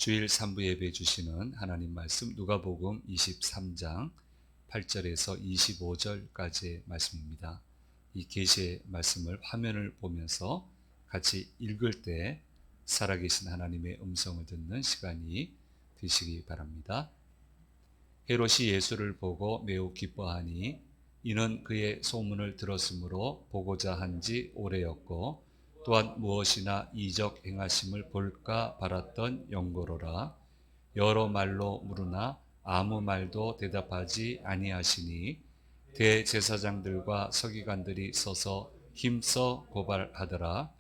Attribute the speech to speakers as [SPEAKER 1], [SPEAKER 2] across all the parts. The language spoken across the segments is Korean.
[SPEAKER 1] 주일 3부 예배 주시는 하나님 말씀 누가복음 23장 8절에서 25절까지의 말씀입니다. 이 계시의 말씀을 화면을 보면서 같이 읽을 때 살아계신 하나님의 음성을 듣는 시간이 되시기 바랍니다. 헤롯이 예수를 보고 매우 기뻐하니 이는 그의 소문을 들었으므로 보고자 한지 오래였고 또한 무엇이나 이적 행하심을 볼까 바랐던 영고로라. 여러 말로 물으나 아무 말도 대답하지 아니하시니 대제사장들과 서기관들이 서서 힘써 고발하더라.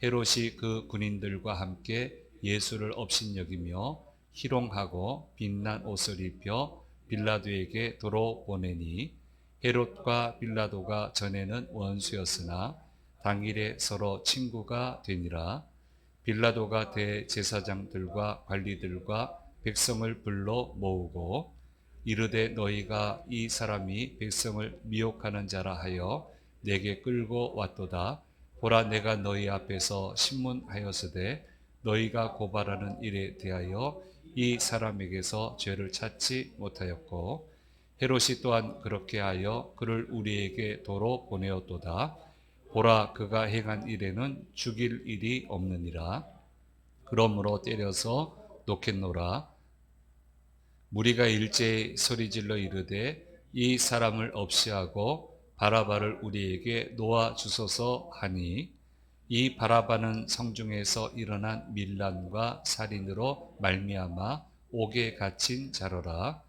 [SPEAKER 1] 헤롯이 그 군인들과 함께 예수를 업신여기며 희롱하고 빛난 옷을 입혀 빌라도에게 도로 보내니 헤롯과 빌라도가 전에는 원수였으나 당일에 서로 친구가 되니라. 빌라도가 대제사장들과 관리들과 백성을 불러 모으고 이르되 너희가 이 사람이 백성을 미혹하는 자라 하여 내게 끌고 왔도다. 보라, 내가 너희 앞에서 신문하였으되 너희가 고발하는 일에 대하여 이 사람에게서 죄를 찾지 못하였고 헤롯이 또한 그렇게 하여 그를 우리에게 도로 보내었도다. 보라, 그가 행한 일에는 죽일 일이 없느니라. 그러므로 때려서 놓겠노라. 무리가 일제히 소리질러 이르되 이 사람을 없이하고 바라바를 우리에게 놓아 주소서 하니 이 바라바는 성중에서 일어난 밀란과 살인으로 말미암아 옥에 갇힌 자로라.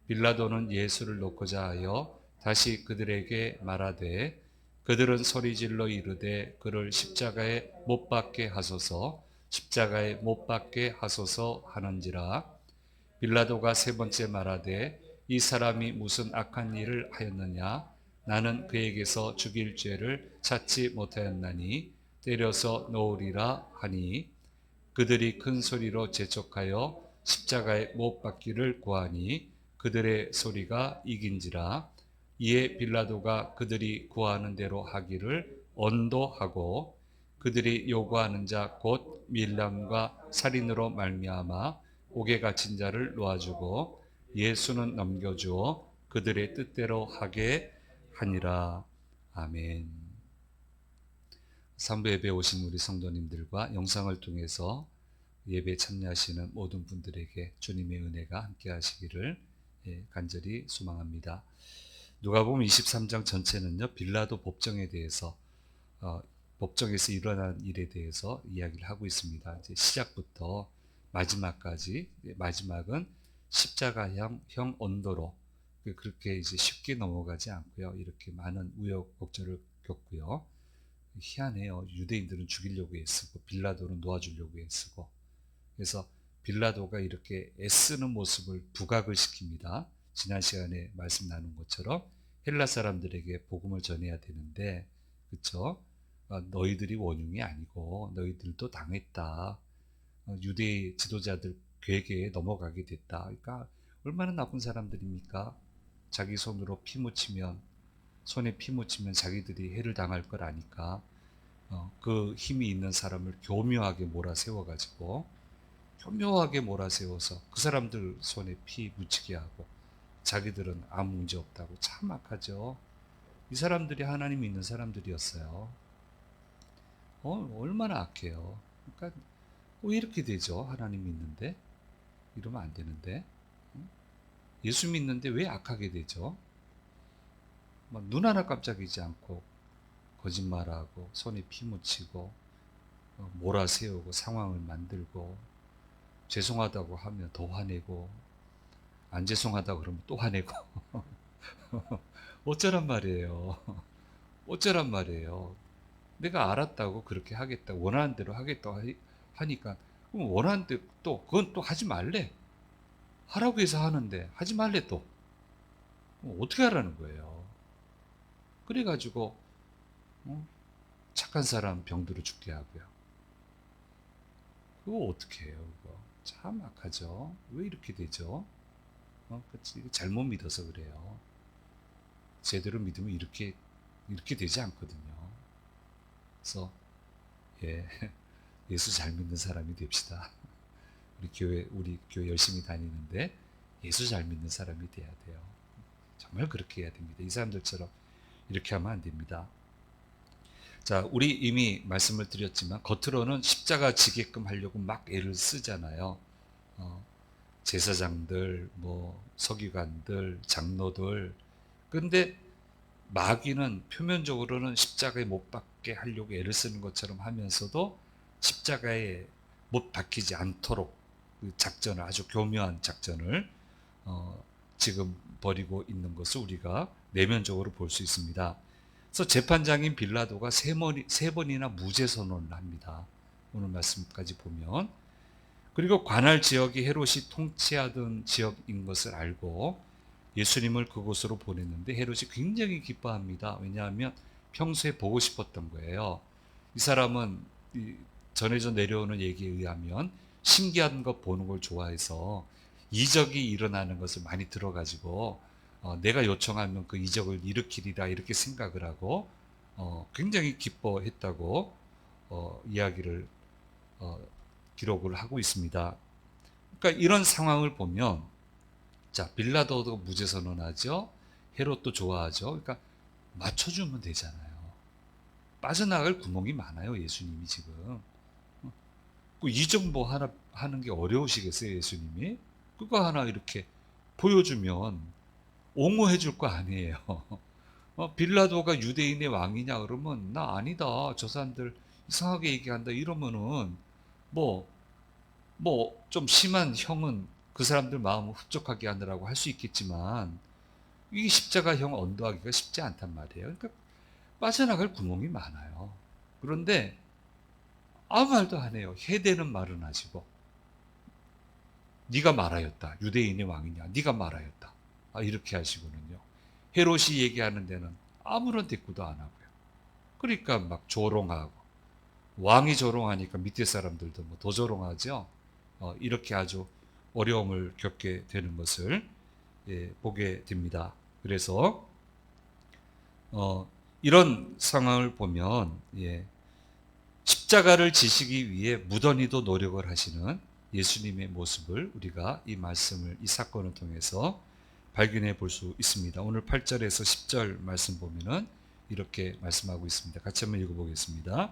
[SPEAKER 1] 빌라도는 예수를 놓고자 하여 다시 그들에게 말하되 그들은 소리질러 이르되 그를 십자가에 못 박게 하소서, 십자가에 못 박게 하소서 하는지라. 빌라도가 세 번째 말하되 이 사람이 무슨 악한 일을 하였느냐? 나는 그에게서 죽일 죄를 찾지 못하였나니 때려서 놓으리라 하니 그들이 큰 소리로 재촉하여 십자가에 못 박기를 구하니 그들의 소리가 이긴지라. 이에 빌라도가 그들이 구하는 대로 하기를 언도하고 그들이 요구하는 자 곧 밀람과 살인으로 말미암아 옥에 갇힌 자를 놓아주고 예수는 넘겨주어 그들의 뜻대로 하게 하니라. 아멘. 3부 예배 오신 우리 성도님들과 영상을 통해서 예배에 참여하시는 모든 분들에게 주님의 은혜가 함께 하시기를 간절히 소망합니다. 누가복음 23장 전체는요, 빌라도 법정에 대해서 법정에서 일어난 일에 대해서 이야기를 하고 있습니다. 이제 시작부터 마지막까지, 마지막은 십자가형 언도로 그렇게 이제 쉽게 넘어가지 않고요, 이렇게 많은 우여곡절을 겪고요. 희한해요. 유대인들은 죽이려고 애쓰고 빌라도는 놓아주려고 애쓰고, 그래서 빌라도가 이렇게 애쓰는 모습을 부각을 시킵니다. 지난 시간에 말씀 나눈 것처럼 헬라 사람들에게 복음을 전해야 되는데, 그렇죠? 너희들이 원흉이 아니고 너희들도 당했다. 유대 지도자들 괴계에 넘어가게 됐다. 그러니까 얼마나 나쁜 사람들입니까? 자기 손으로 피 묻히면, 손에 피 묻히면 자기들이 해를 당할 걸 아니까 그 힘이 있는 사람을 교묘하게 몰아세워가지고 교묘하게 몰아세워서 그 사람들 손에 피 묻히게 하고 자기들은 아무 문제 없다고. 참 악하죠. 이 사람들이 하나님 믿는 사람들이었어요. 얼마나 악해요. 그러니까 왜 이렇게 되죠? 하나님 믿는데 이러면 안 되는데. 예수 믿는데 왜 악하게 되죠? 눈 하나 깜짝이지 않고 거짓말하고 손에 피 묻히고 몰아세우고 상황을 만들고, 죄송하다고 하면 더 화내고, 안 죄송하다고 그러면 또 화내고. 어쩌란 말이에요. 어쩌란 말이에요. 내가 알았다고 그렇게 하겠다, 원하는 대로 하겠다고 하니까, 그럼 원하는 대로 또 그건 또 하지 말래. 하라고 해서 하는데 하지 말래 또. 어떻게 하라는 거예요. 그래가지고 착한 사람 병들어 죽게 하고요. 그거 어떻게 해요? 그거 참 악하죠. 왜 이렇게 되죠? 그치? 잘못 믿어서 그래요. 제대로 믿으면 이렇게 되지 않거든요. 그래서 예수 잘 믿는 사람이 됩시다. 우리 교회 열심히 다니는데 예수 잘 믿는 사람이 돼야 돼요. 정말 그렇게 해야 됩니다. 이 사람들처럼 이렇게 하면 안 됩니다. 자, 우리 이미 말씀을 드렸지만 겉으로는 십자가 지게끔 하려고 막 애를 쓰잖아요. 제사장들, 서기관들, 장로들. 근데 마귀는 표면적으로는 십자가에 못 박게 하려고 애를 쓰는 것처럼 하면서도 십자가에 못 박히지 않도록 그 작전을, 아주 교묘한 작전을 지금 벌이고 있는 것을 우리가 내면적으로 볼 수 있습니다. 그래서 재판장인 빌라도가 세 번이나 무죄 선언을 합니다. 오늘 말씀까지 보면. 그리고 관할 지역이 헤롯이 통치하던 지역인 것을 알고 예수님을 그곳으로 보냈는데 헤롯이 굉장히 기뻐합니다. 왜냐하면 평소에 보고 싶었던 거예요. 이 사람은 전해져 내려오는 얘기에 의하면 신기한 것 보는 걸 좋아해서 이적이 일어나는 것을 많이 들어가지고 내가 요청하면 그 이적을 일으키리라 이렇게 생각을 하고 굉장히 기뻐했다고 이야기를 기록을 하고 있습니다. 그러니까 이런 상황을 보면 자, 빌라도도 무죄 선언하죠. 헤롯도 좋아하죠. 그러니까 맞춰주면 되잖아요. 빠져나갈 구멍이 많아요. 예수님이 지금. 이적 하나 하는 게 어려우시겠어요, 예수님이? 그거 하나 이렇게 보여주면 옹호해 줄 거 아니에요. 빌라도가 유대인의 왕이냐 그러면 나 아니다. 저 사람들 이상하게 얘기한다 이러면은 좀 심한 형은 그 사람들 마음을 흡족하게 하느라고 할 수 있겠지만 이 십자가형 언도하기가 쉽지 않단 말이에요. 그러니까 빠져나갈 구멍이 많아요. 그런데 아무 말도 안 해요. 해대는 말은 하시고 네가 말하였다. 유대인의 왕이냐. 네가 말하였다. 이렇게 하시고는요. 헤롯이 얘기하는 데는 아무런 대꾸도 안 하고요. 그러니까 막 조롱하고 왕이 조롱하니까 밑에 사람들도 더 조롱하죠. 이렇게 아주 어려움을 겪게 되는 것을 보게 됩니다. 그래서 이런 상황을 보면 십자가를 지시기 위해 무던히도 노력을 하시는 예수님의 모습을 우리가 이 사건을 통해서 발견해 볼 수 있습니다. 오늘 8절에서 10절 말씀 보면은 이렇게 말씀하고 있습니다. 같이 한번 읽어보겠습니다.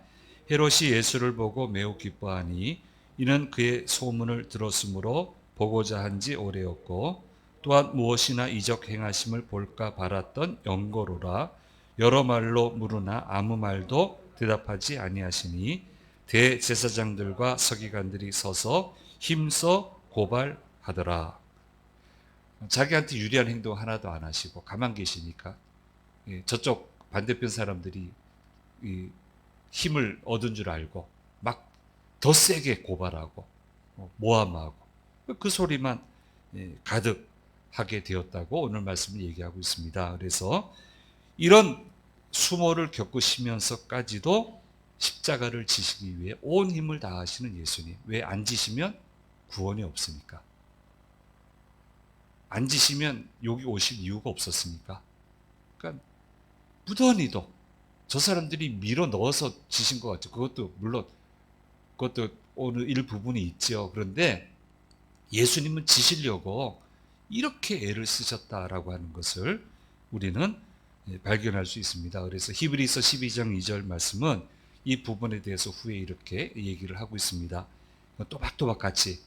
[SPEAKER 1] 헤롯이 예수를 보고 매우 기뻐하니 이는 그의 소문을 들었으므로 보고자 한지 오래였고 또한 무엇이나 이적 행하심을 볼까 바랐던 연고로라. 여러 말로 물으나 아무 말도 대답하지 아니하시니 대제사장들과 서기관들이 서서 힘써 고발하더라. 자기한테 유리한 행동 하나도 안 하시고 가만 계시니까 저쪽 반대편 사람들이 힘을 얻은 줄 알고 막 더 세게 고발하고 모함하고 그 소리만 가득하게 되었다고 오늘 말씀을 얘기하고 있습니다. 그래서 이런 수모를 겪으시면서까지도 십자가를 지시기 위해 온 힘을 다하시는 예수님. 왜 안 지시면 구원이 없으니까. 안 지시면 여기 오실 이유가 없었으니까. 그러니까 무던히도 저 사람들이 밀어 넣어서 지신 것 같죠. 그것도 어느 일부분이 있죠. 그런데 예수님은 지시려고 이렇게 애를 쓰셨다라고 하는 것을 우리는 발견할 수 있습니다. 그래서 히브리서 12장 2절 말씀은 이 부분에 대해서 후에 이렇게 얘기를 하고 있습니다. 또박또박 같이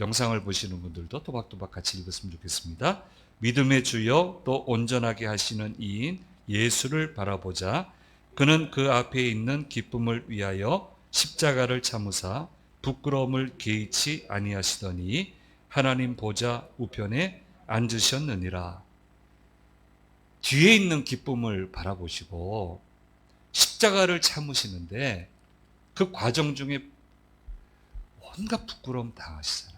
[SPEAKER 1] 영상을 보시는 분들도 또박또박 같이 읽었으면 좋겠습니다. 믿음의 주여 또 온전하게 하시는 이인 예수를 바라보자. 그는 그 앞에 있는 기쁨을 위하여 십자가를 참으사 부끄러움을 개의치 아니하시더니 하나님 보좌 우편에 앉으셨느니라. 뒤에 있는 기쁨을 바라보시고 십자가를 참으시는데 그 과정 중에 온갖 부끄러움 당하시잖아요.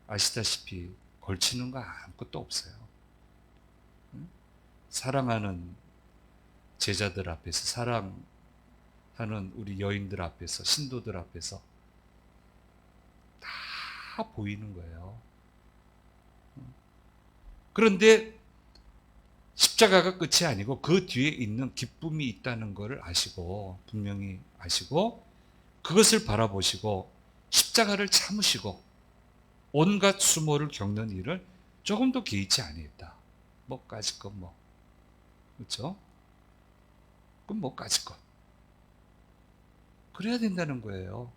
[SPEAKER 1] 아시다시피 걸치는 거 아무것도 없어요. 사랑하는 제자들 앞에서, 사랑하는 우리 여인들 앞에서, 신도들 앞에서 다 보이는 거예요. 그런데 십자가가 끝이 아니고 그 뒤에 있는 기쁨이 있다는 것을 아시고, 분명히 아시고 그것을 바라보시고 십자가를 참으시고 온갖 수모를 겪는 일을 조금도 개의치 아니했다. 뭐까짓 것 뭐. 그렇죠? 그럼 뭐까짓 것. 그래야 된다는 거예요.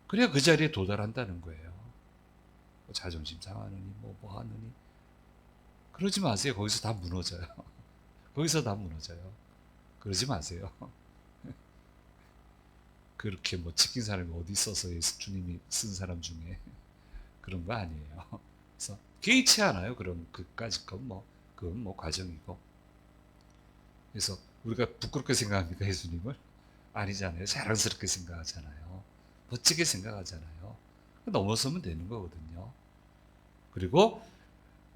[SPEAKER 1] 그래야 그 자리에 도달한다는 거예요. 뭐 자존심 상하느니 뭐 하느니. 그러지 마세요. 거기서 다 무너져요. 거기서 다 무너져요. 그러지 마세요. 그렇게 뭐 지킨 사람이 어디 있어서 예수 주님이 쓴 사람 중에 그런 거 아니에요. 그래서 개의치 않아요. 그럼 그까짓 건 뭐, 그건 뭐 과정이고. 그래서 우리가 부끄럽게 생각합니까, 예수님을? 아니잖아요. 자랑스럽게 생각하잖아요. 멋지게 생각하잖아요. 넘어서면 되는 거거든요. 그리고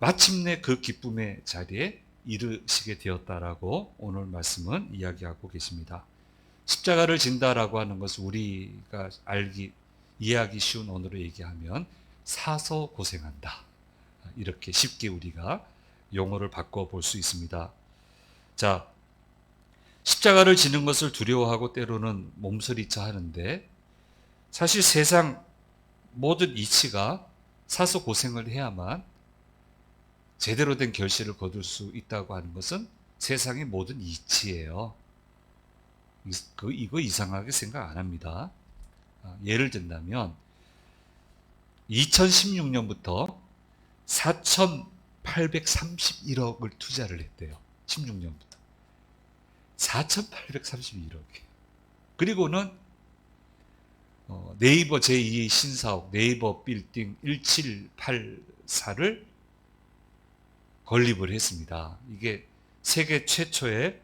[SPEAKER 1] 마침내 그 기쁨의 자리에 이르시게 되었다라고 오늘 말씀은 이야기하고 계십니다. 십자가를 진다라고 하는 것을 우리가 이해하기 쉬운 언어로 얘기하면 사서 고생한다. 이렇게 쉽게 우리가 용어를 바꿔볼 수 있습니다. 자, 십자가를 지는 것을 두려워하고 때로는 몸서리쳐 하는데 사실 세상 모든 이치가 사서 고생을 해야만 제대로 된 결실을 거둘 수 있다고 하는 것은 세상의 모든 이치예요. 이거 이상하게 생각 안 합니다. 예를 든다면 2016년부터 4,831억을 투자를 했대요. 16년부터. 4,831억이에요. 그리고는 네이버 제2의 신사옥 네이버 빌딩 1784를 건립을 했습니다. 이게 세계 최초의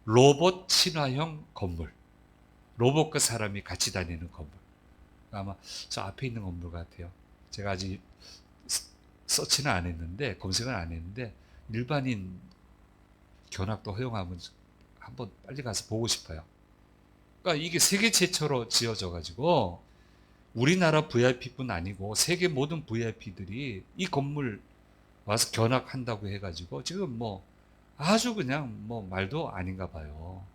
[SPEAKER 1] 로봇 친화형 건물. 로봇과 사람이 같이 다니는 건물. 아마 저 앞에 있는 건물 같아요. 제가 아직 서치는 안 했는데, 검색은 안 했는데, 일반인 견학도 허용하면 한번 빨리 가서 보고 싶어요. 그러니까 이게 세계 최초로 지어져 가지고 우리나라 VIP뿐 아니고 세계 모든 VIP들이 이 건물 와서 견학한다고 해가지고 지금 뭐 아주 그냥 뭐 말도 아닌가 봐요.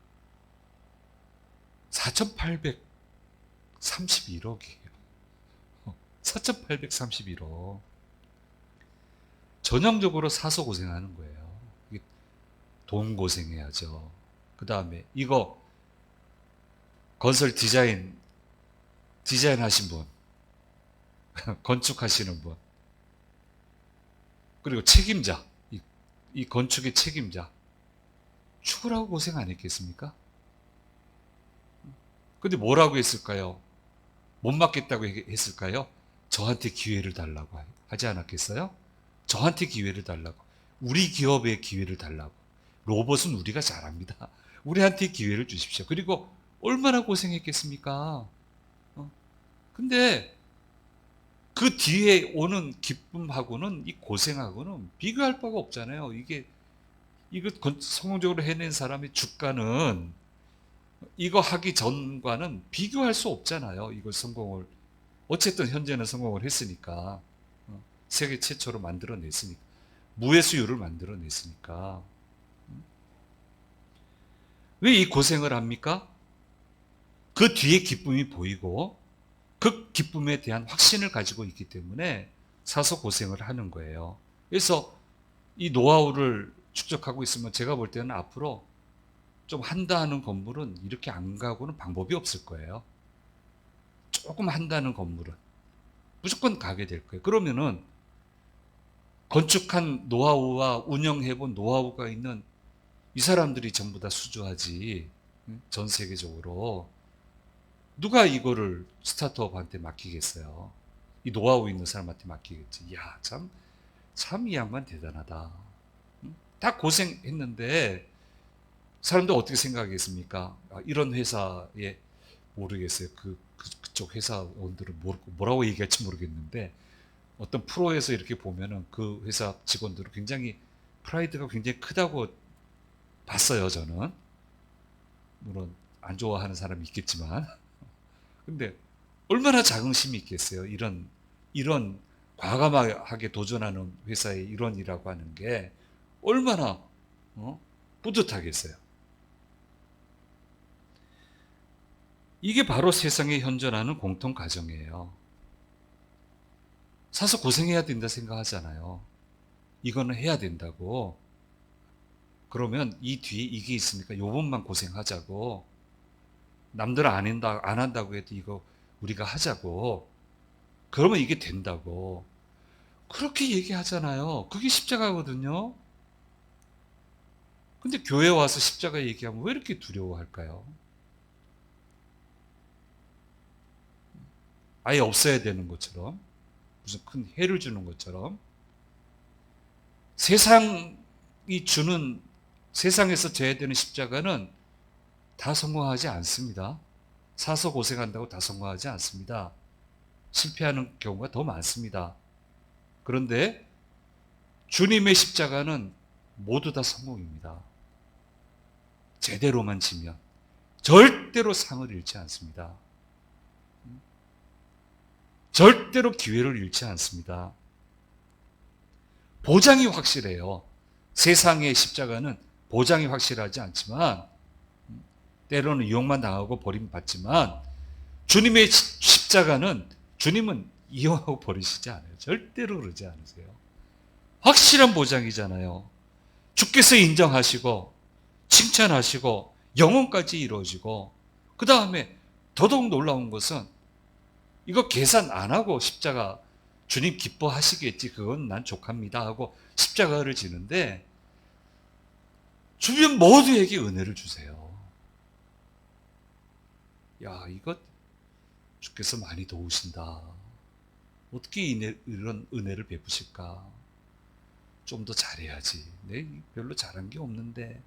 [SPEAKER 1] 4,831억이에요. 4,831억. 전형적으로 사서 고생하는 거예요. 돈 고생해야죠. 그 다음에 이거 건설 디자인 하신 분, 건축하시는 분, 그리고 책임자, 이 건축의 책임자, 죽으라고 고생 안 했겠습니까? 근데 뭐라고 했을까요? 못 맡겠다고 했을까요? 저한테 기회를 달라고 하지 않았겠어요? 저한테 기회를 달라고. 우리 기업에 기회를 달라고. 로봇은 우리가 잘합니다. 우리한테 기회를 주십시오. 그리고 얼마나 고생했겠습니까? 근데 그 뒤에 오는 기쁨하고는 이 고생하고는 비교할 바가 없잖아요. 이거 성공적으로 해낸 사람의 주가는 이거 하기 전과는 비교할 수 없잖아요. 이걸 성공을. 어쨌든 현재는 성공을 했으니까. 세계 최초로 만들어냈으니까. 무해수유를 만들어냈으니까. 왜 이 고생을 합니까? 그 뒤에 기쁨이 보이고 그 기쁨에 대한 확신을 가지고 있기 때문에 사서 고생을 하는 거예요. 그래서 이 노하우를 축적하고 있으면 제가 볼 때는 앞으로 좀 한다 하는 건물은 이렇게 안 가고는 방법이 없을 거예요. 조금 한다는 건물은 무조건 가게 될 거예요. 그러면은 건축한 노하우와 운영해본 노하우가 있는 이 사람들이 전부 다 수주하지. 전 세계적으로 누가 이거를 스타트업한테 맡기겠어요? 이 노하우 있는 사람한테 맡기겠지. 야, 참 이 양반 대단하다. 다 고생했는데 사람들 어떻게 생각하겠습니까? 이런 회사에 모르겠어요. 그쪽 회사원들은 뭐라고 얘기할지 모르겠는데 어떤 프로에서 이렇게 보면은 그 회사 직원들은 굉장히 프라이드가 굉장히 크다고 봤어요, 저는. 물론 안 좋아하는 사람이 있겠지만. 근데 얼마나 자긍심이 있겠어요. 이런 과감하게 도전하는 회사의 일원이라고 하는 게 얼마나 뿌듯하겠어요. 이게 바로 세상에 현존하는 공통 가정이에요. 사서 고생해야 된다 생각하잖아요. 이거는 해야 된다고. 그러면 이 뒤에 이게 있으니까 요번만 고생하자고. 남들은 안 한다고 해도 이거 우리가 하자고. 그러면 이게 된다고. 그렇게 얘기하잖아요. 그게 십자가거든요. 근데 교회 와서 십자가 얘기하면 왜 이렇게 두려워할까요? 아예 없어야 되는 것처럼, 무슨 큰 해를 주는 것처럼. 세상이 주는, 세상에서 져야 되는 십자가는 다 성공하지 않습니다. 사서 고생한다고 다 성공하지 않습니다. 실패하는 경우가 더 많습니다. 그런데 주님의 십자가는 모두 다 성공입니다. 제대로만 지면 절대로 상을 잃지 않습니다. 절대로 기회를 잃지 않습니다. 보장이 확실해요. 세상의 십자가는 보장이 확실하지 않지만, 때로는 이용만 당하고 버림받지만, 주님의 십자가는, 주님은 이용하고 버리시지 않아요. 절대로 그러지 않으세요. 확실한 보장이잖아요. 주께서 인정하시고 칭찬하시고 영혼까지 이루어지고, 그 다음에 더더욱 놀라운 것은, 이거 계산 안 하고 십자가 주님 기뻐하시겠지, 그건 난 족합니다 하고 십자가를 지는데 주변 모두에게 은혜를 주세요. 야, 이거 주께서 많이 도우신다. 어떻게 이런 은혜를 베푸실까? 좀 더 잘해야지. 내 별로 잘한 게 없는데,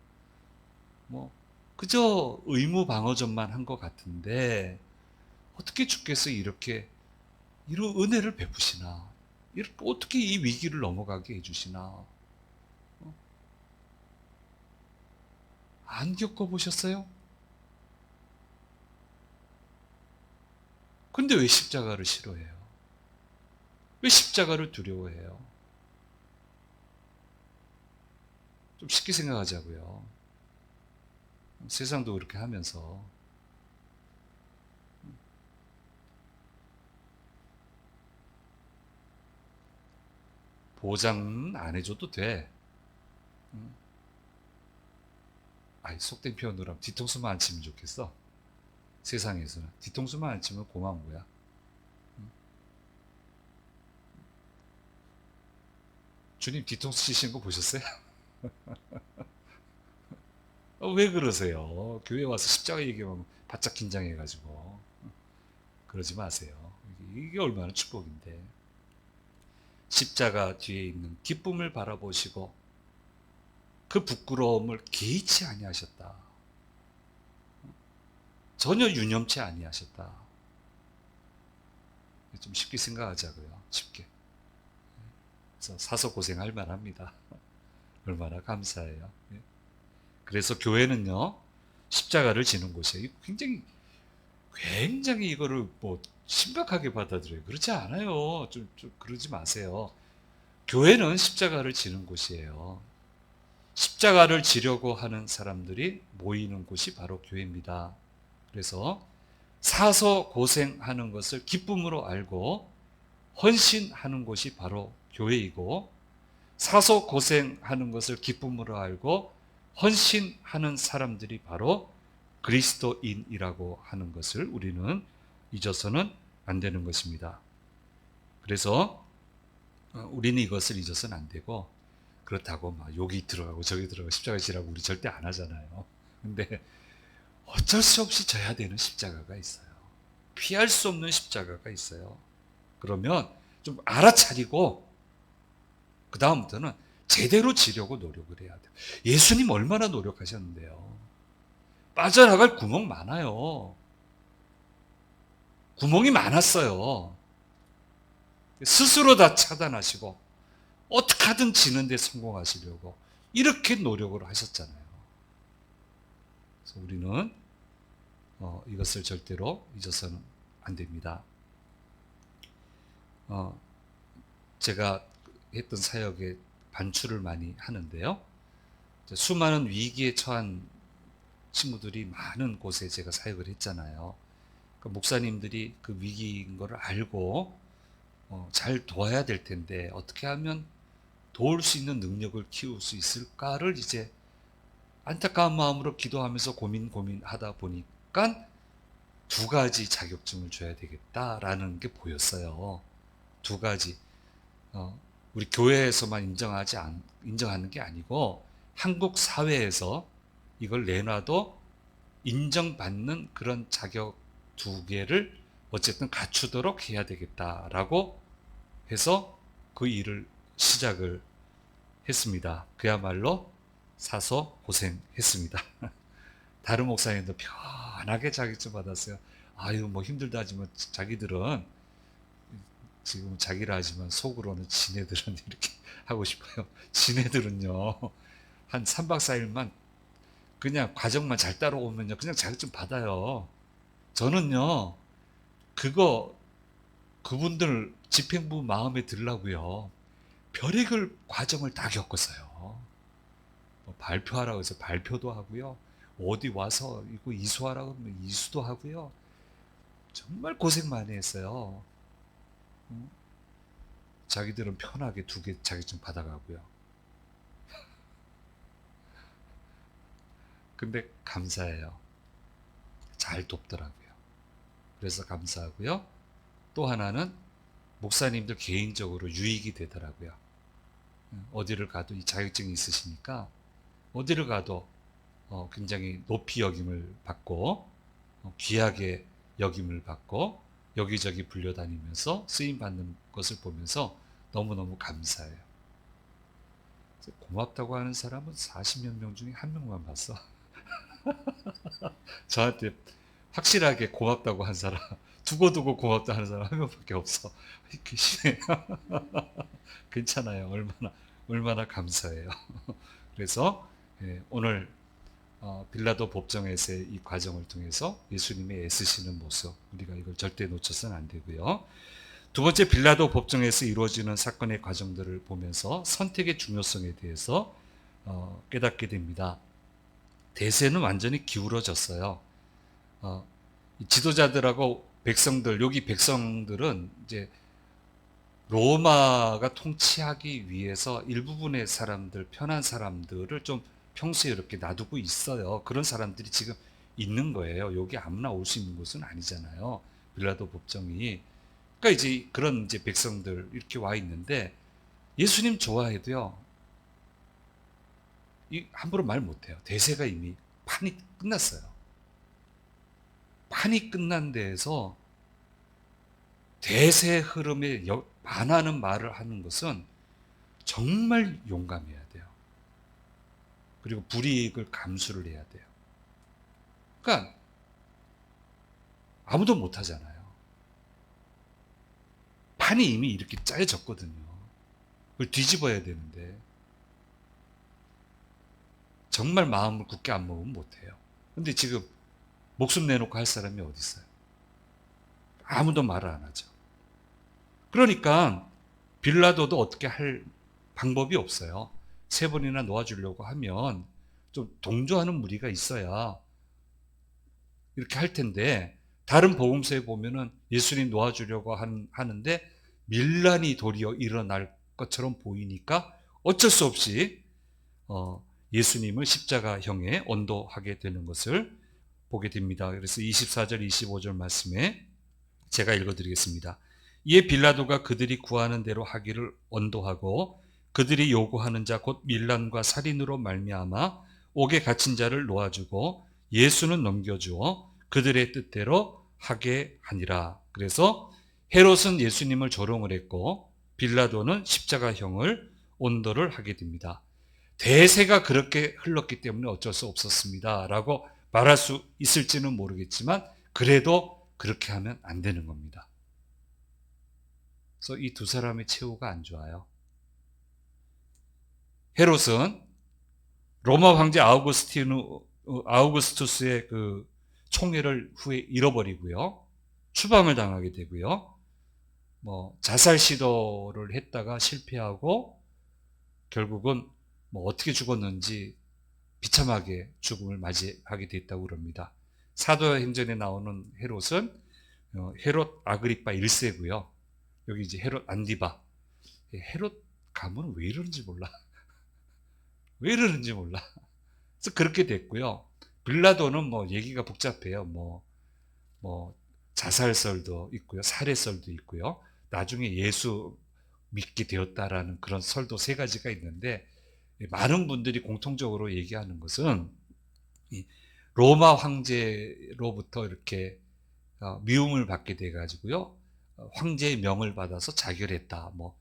[SPEAKER 1] 뭐 그저 의무 방어전만 한 것 같은데 어떻게 주께서 이렇게 이런 은혜를 베푸시나? 이렇게 어떻게 이 위기를 넘어가게 해주시나? 안 겪어보셨어요? 근데 왜 십자가를 싫어해요? 왜 십자가를 두려워해요? 좀 쉽게 생각하자고요. 세상도 그렇게 하면서. 보장은 안 해줘도 돼. 아이, 속된 표현으로 하면 뒤통수만 안 치면 좋겠어. 세상에서는 뒤통수만 안 치면 고마운 거야. 주님 뒤통수 치시는 거 보셨어요? 왜 그러세요? 교회 와서 십자가 얘기하면 바짝 긴장해가지고. 그러지 마세요. 이게 얼마나 축복인데. 십자가 뒤에 있는 기쁨을 바라보시고 그 부끄러움을 개의치 아니하셨다. 전혀 유념치 아니하셨다. 좀 쉽게 생각하자고요. 쉽게. 그래서 사서 고생할 만합니다. 얼마나 감사해요. 그래서 교회는요, 십자가를 지는 곳이에요. 굉장히 이거를 뭐 심각하게 받아들여요. 그렇지 않아요. 좀 그러지 마세요. 교회는 십자가를 지는 곳이에요. 십자가를 지려고 하는 사람들이 모이는 곳이 바로 교회입니다. 그래서 사서 고생하는 것을 기쁨으로 알고 헌신하는 곳이 바로 교회이고, 사서 고생하는 것을 기쁨으로 알고 헌신하는 사람들이 바로 그리스도인이라고 하는 것을 우리는 잊어서는 안 되는 것입니다. 그래서 우리는 이것을 잊어서는 안 되고, 그렇다고 막 여기 들어가고 저기 들어가고 십자가 지라고 우리 절대 안 하잖아요. 근데 어쩔 수 없이 져야 되는 십자가가 있어요. 피할 수 없는 십자가가 있어요. 그러면 좀 알아차리고 그 다음부터는 제대로 지려고 노력을 해야 돼요. 예수님 얼마나 노력하셨는데요. 빠져나갈 구멍 많아요. 구멍이 많았어요. 스스로 다 차단하시고 어떻게 하든 지는 데 성공하시려고 이렇게 노력을 하셨잖아요. 그래서 우리는 이것을 절대로 잊어서는 안 됩니다. 제가 했던 사역에 반출을 많이 하는데요. 수많은 위기에 처한 친구들이 많은 곳에 제가 사역을 했잖아요. 목사님들이 그 위기인 거를 알고 잘 도와야 될 텐데 어떻게 하면 도울 수 있는 능력을 키울 수 있을까를 이제 안타까운 마음으로 기도하면서 고민하다 보니까 두 가지 자격증을 줘야 되겠다라는 게 보였어요. 두 가지. 우리 교회에서만 인정하는 게 아니고 한국 사회에서 이걸 내놔도 인정받는 그런 자격 두 개를 어쨌든 갖추도록 해야 되겠다라고 해서 그 일을 시작을 했습니다. 그야말로 사서 고생했습니다. 다른 목사님도 편하게 자격증 받았어요. 아유, 뭐 힘들다 하지만 자기들은 지금 자기라 하지만 속으로는 지네들은 이렇게 하고 싶어요. 지네들은요, 한 3박 4일만 그냥 과정만 잘 따라오면요, 그냥 자격증 받아요. 저는요, 그분들 집행부 마음에 들라고요. 별의별 과정을 다 겪었어요. 뭐 발표하라고 해서 발표도 하고요. 어디 와서 이거 이수하라고 하면 이수도 하고요. 정말 고생 많이 했어요. 자기들은 편하게 2개 자격증 받아가고요. 근데 감사해요. 잘 돕더라고요. 그래서 감사하고요. 또 하나는 목사님들 개인적으로 유익이 되더라고요. 어디를 가도 이 자격증이 있으시니까 어디를 가도 굉장히 높이 여김을 받고 귀하게 여김을 받고 여기저기 불려다니면서 쓰임받는 것을 보면서 너무너무 감사해요. 고맙다고 하는 사람은 40몇 명 중에 1명만 봤어. 저한테 확실하게 고맙다고 한 사람, 두고두고 고맙다 하는 사람 1명밖에 없어. 계시네요. 괜찮아요. 얼마나 감사해요. 그래서 오늘 빌라도 법정에서의 이 과정을 통해서 예수님의 애쓰시는 모습, 우리가 이걸 절대 놓쳐서는 안 되고요. 두 번째, 빌라도 법정에서 이루어지는 사건의 과정들을 보면서 선택의 중요성에 대해서 깨닫게 됩니다. 대세는 완전히 기울어졌어요. 지도자들하고 백성들, 여기 백성들은 이제 로마가 통치하기 위해서 일부분의 사람들, 편한 사람들을 좀 평소에 이렇게 놔두고 있어요. 그런 사람들이 지금 있는 거예요. 여기 아무나 올 수 있는 곳은 아니잖아요. 빌라도 법정이. 그러니까 이제 그런 이제 백성들 이렇게 와 있는데 예수님 좋아해도요. 함부로 말 못해요. 대세가 이미 판이 끝났어요. 판이 끝난 데에서 대세 흐름에 반하는 말을 하는 것은 정말 용감해야 돼요. 그리고 불이익을 감수를 해야 돼요. 그러니까 아무도 못 하잖아요. 판이 이미 이렇게 짜여졌거든요. 그걸 뒤집어야 되는데 정말 마음을 굳게 안 먹으면 못해요. 근데 지금 목숨 내놓고 할 사람이 어디 있어요? 아무도 말을 안 하죠. 그러니까 빌라도도 어떻게 할 방법이 없어요. 3번이나 놓아주려고 하면 좀 동조하는 무리가 있어야 이렇게 할 텐데, 다른 복음서에 보면은 예수님 놓아주려고 하는데 밀란이 도리어 일어날 것처럼 보이니까 어쩔 수 없이 예수님을 십자가형에 언도하게 되는 것을 보게 됩니다. 그래서 24절, 25절 말씀에 제가 읽어드리겠습니다. 이에 빌라도가 그들이 구하는 대로 하기를 언도하고 그들이 요구하는 자 곧 밀란과 살인으로 말미암아 옥에 갇힌 자를 놓아주고 예수는 넘겨주어 그들의 뜻대로 하게 하니라. 그래서 헤롯은 예수님을 조롱을 했고 빌라도는 십자가형을 언도를 하게 됩니다. 대세가 그렇게 흘렀기 때문에 어쩔 수 없었습니다 라고 말할 수 있을지는 모르겠지만 그래도 그렇게 하면 안 되는 겁니다. 그래서 이 두 사람의 최후가 안 좋아요. 헤롯은 로마 황제 아우구스투스의 그 총애를 후에 잃어버리고요. 추방을 당하게 되고요. 자살 시도를 했다가 실패하고 결국은 어떻게 죽었는지 비참하게 죽음을 맞이하게 됐다고 그럽니다. 사도행전에 나오는 헤롯은 헤롯 아그리파 1세고요. 여기 이제 헤롯 안디바. 헤롯 가문은 왜 이러는지 몰라. 왜 이러는지 몰라. 그래서 그렇게 됐고요. 빌라도는 뭐 얘기가 복잡해요. 뭐 자살설도 있고요. 살해설도 있고요. 나중에 예수 믿게 되었다라는 그런 설도 세 가지가 있는데, 많은 분들이 공통적으로 얘기하는 것은 이 로마 황제로부터 이렇게 미움을 받게 돼 가지고요. 황제의 명을 받아서 자결했다. 뭐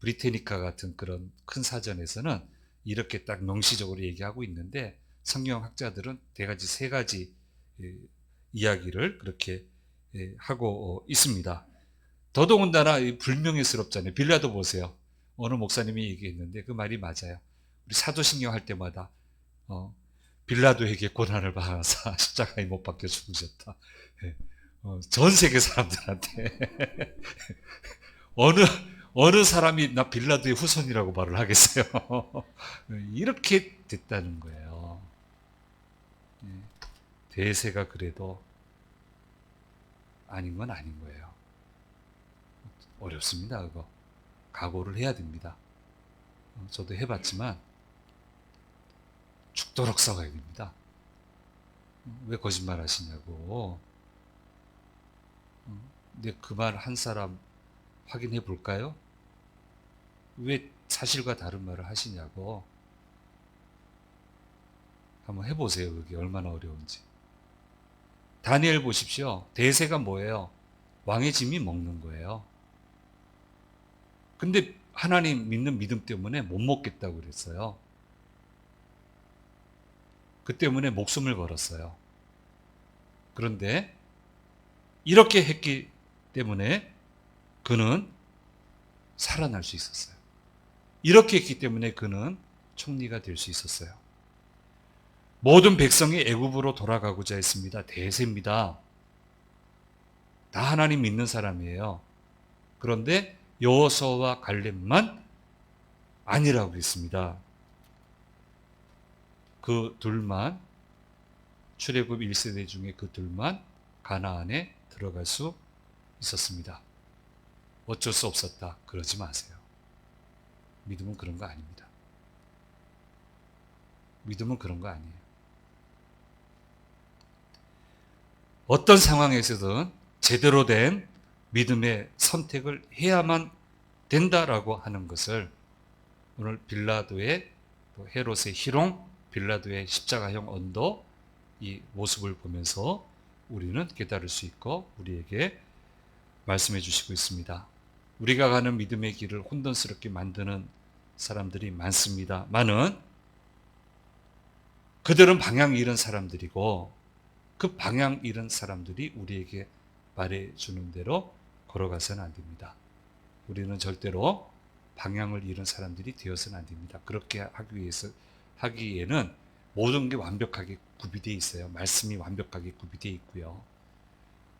[SPEAKER 1] 브리테니카 같은 그런 큰 사전에서는 이렇게 딱 명시적으로 얘기하고 있는데, 성경학자들은 대가지 세 가지 이야기를 그렇게 하고 있습니다. 더더군다나 불명예스럽잖아요. 빌라도 보세요. 어느 목사님이 얘기했는데 그 말이 맞아요. 우리 사도신경 할 때마다 빌라도에게 고난을 받아서 십자가에 못 박혀 죽으셨다. 전 세계 사람들한테 어느 어느 사람이 나 빌라도의 후손이라고 말을 하겠어요. 이렇게 됐다는 거예요. 대세가 그래도 아닌 건 아닌 거예요. 어렵습니다. 그거 각오를 해야 됩니다. 저도 해봤지만 죽도록 싸워야 됩니다. 왜 거짓말 하시냐고. 근데 그 말 한 사람 확인해 볼까요? 왜 사실과 다른 말을 하시냐고. 한번 해보세요. 그게 얼마나 어려운지. 다니엘 보십시오. 대세가 뭐예요? 왕의 짐이 먹는 거예요. 근데 하나님 믿는 믿음 때문에 못 먹겠다고 그랬어요. 그 때문에 목숨을 걸었어요. 그런데 이렇게 했기 때문에 그는 살아날 수 있었어요. 이렇게 했기 때문에 그는 총리가 될 수 있었어요. 모든 백성이 애굽으로 돌아가고자 했습니다. 대세입니다. 다 하나님 믿는 사람이에요. 그런데 여호수아와 갈렙만 아니라고 했습니다. 그 둘만, 출애굽 1세대 중에 그 둘만 가나안에 들어갈 수 있었습니다. 어쩔 수 없었다. 그러지 마세요. 믿음은 그런 거 아닙니다. 믿음은 그런 거 아니에요. 어떤 상황에서든 제대로 된 믿음의 선택을 해야만 된다라고 하는 것을 오늘 빌라도의 헤롯의 희롱, 빌라도의 십자가형 언도, 이 모습을 보면서 우리는 깨달을 수 있고 우리에게 말씀해 주시고 있습니다. 우리가 가는 믿음의 길을 혼돈스럽게 만드는 사람들이 많습니다만은 그들은 방향 잃은 사람들이고, 그 방향 잃은 사람들이 우리에게 말해주는 대로 걸어가서는 안 됩니다. 우리는 절대로 방향을 잃은 사람들이 되어서는 안 됩니다. 그렇게 하기에는 모든 게 완벽하게 구비되어 있어요. 말씀이 완벽하게 구비되어 있고요.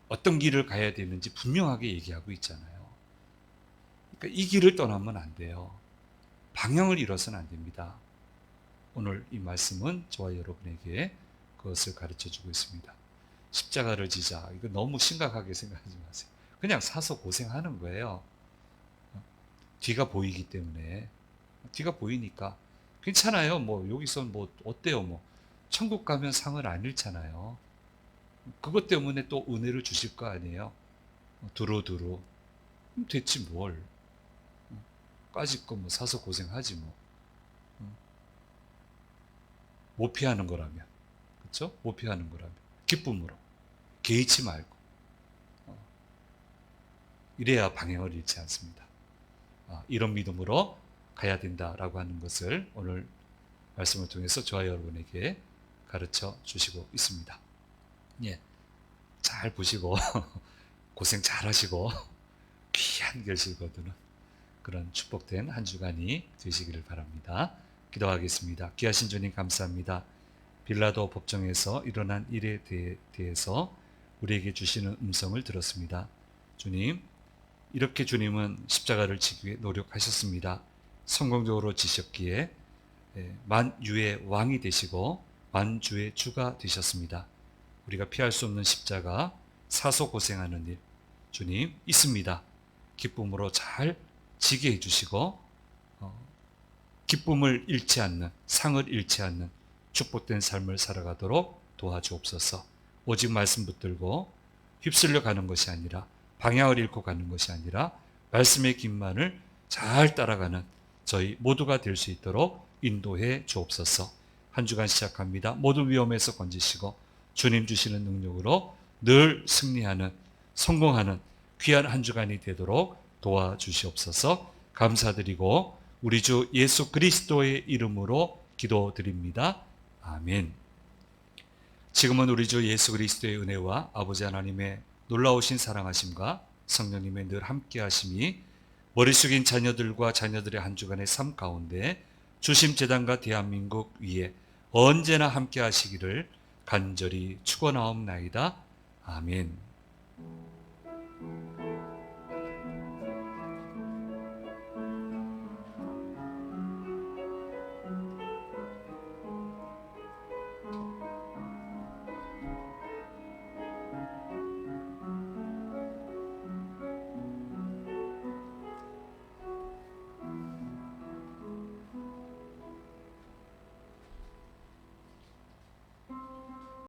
[SPEAKER 1] 어떤 길을 가야 되는지 분명하게 얘기하고 있잖아요. 그러니까 이 길을 떠나면 안 돼요. 방향을 잃어서는 안 됩니다. 오늘 이 말씀은 저와 여러분에게 그것을 가르쳐주고 있습니다. 십자가를 지자. 이거 너무 심각하게 생각하지 마세요. 그냥 사서 고생하는 거예요. 뒤가 보이기 때문에. 뒤가 보이니까 괜찮아요. 뭐 여기서 뭐 어때요? 뭐 천국 가면 상을 안 잃잖아요. 그것 때문에 또 은혜를 주실 거 아니에요. 두루두루. 됐지 뭘. 까짓 거 뭐 사서 고생하지 뭐. 못 피하는 거라면. 그렇죠? 못 피하는 거라면. 기쁨으로. 개의치 말고. 이래야 방향을 잃지 않습니다. 이런 믿음으로 가야 된다라고 하는 것을 오늘 말씀을 통해서 저와 여러분에게 가르쳐 주시고 있습니다. 예, 잘 보시고 고생 잘 하시고 귀한 결실 거두는 그런 축복된 한 주간이 되시기를 바랍니다. 기도하겠습니다. 귀하신 주님 감사합니다. 빌라도 법정에서 일어난 일에 대해서 우리에게 주시는 음성을 들었습니다. 주님, 이렇게 주님은 십자가를 지기 위해 노력하셨습니다. 성공적으로 지셨기에 만유의 왕이 되시고 만주의 주가 되셨습니다. 우리가 피할 수 없는 십자가, 사소 고생하는 일, 주님 있습니다. 기쁨으로 잘 지게 해주시고 기쁨을 잃지 않는, 상을 잃지 않는 축복된 삶을 살아가도록 도와주옵소서. 오직 말씀 붙들고 휩쓸려 가는 것이 아니라, 방향을 잃고 가는 것이 아니라 말씀의 길만을 잘 따라가는 저희 모두가 될 수 있도록 인도해 주옵소서. 한 주간 시작합니다. 모든 위험에서 건지시고 주님 주시는 능력으로 늘 승리하는, 성공하는 귀한 한 주간이 되도록 도와주시옵소서. 감사드리고 우리 주 예수 그리스도의 이름으로 기도드립니다. 아멘. 지금은 우리 주 예수 그리스도의 은혜와 아버지 하나님의 놀라우신 사랑하심과 성령님의 늘 함께하심이 머리 숙인 자녀들과 자녀들의 한 주간의 삶 가운데 주심재단과 대한민국 위에 언제나 함께하시기를 간절히 축원하옵나이다. 아멘.